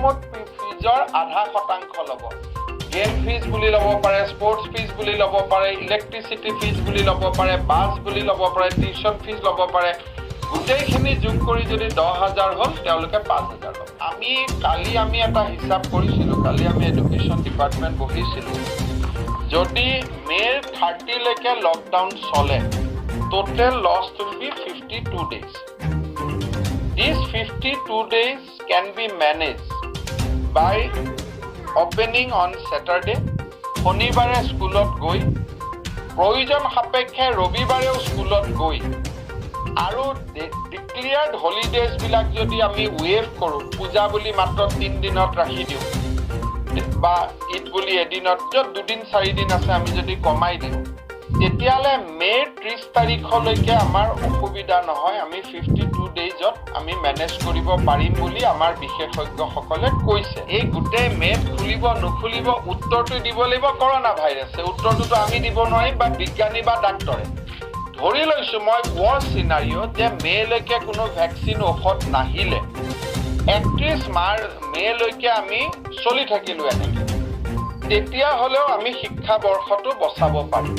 মুঠ ফিজৰ 0.5% ল'ব game fees বুলি ল'ব পাৰে স্পৰ্টছ ফিজ বুলি ল'ব পাৰে ইলেক্ট্ৰিচিটি ফিজ বুলি ল'ব পাৰে বাছ বুলি ল'ব পাৰে টিউচন ফিজ ল'ব পাৰে গোটেইখিনি যোগ কৰি যদি 10,000 হ'ল তেওঁলোকে 5,000 ল'ব কালি আমি এটা হিচাপ কৰিছিলোঁ কালি আমি এডুকেশ্যন ডিপাৰ্টমেণ্ট বহিছিলোঁ যদি মে'ৰ 30 লৈকে লকডাউন চলে total loss will be 52 days. These 52 days can be managed by opening on Saturday, শনিবাৰে স্কুলত গৈ প্ৰয়োজন সাপেক্ষে ৰবিবাৰেও স্কুলত গৈ আৰু ডিক্লেয়াৰ্ড হলিডেজ বিলাক যদি আমি ৱেভ কৰোঁ পূজা বুলি মাত্ৰ 3 দিনত ৰাখি দিওঁ বা ঈদ বুলি এদিনত য'ত 2-4 দিন আছে আমি যদি কমাই দিওঁ তেতিয়ালে মে 30 তাৰিখলৈকে আমাৰ অসুবিধা নহয় আমি 52 ডেজত আমি মেনেজ কৰিব পাৰিম বুলি আমাৰ বিশেষজ্ঞসকলে কৈছে এই গোটেই মে খুলিব নুখুলিব উত্তৰটো দিব লাগিব কৰোনা ভাইৰাছে উত্তৰটো আমি দিব নোৱাৰিম বা বিজ্ঞানী বা ডাক্তৰে ধৰি লৈছো মই ৱৰ্ষ্ট চিনাৰিঅ যে মে লৈকে কোনো ভ্যাকচিন ঔষধ নাহিলে 31 মে লৈকে আমি চলি থাকিলো এনেকৈ তেতিয়া হলেও আমি শিক্ষা বৰ্ষটো বচাব পাৰিম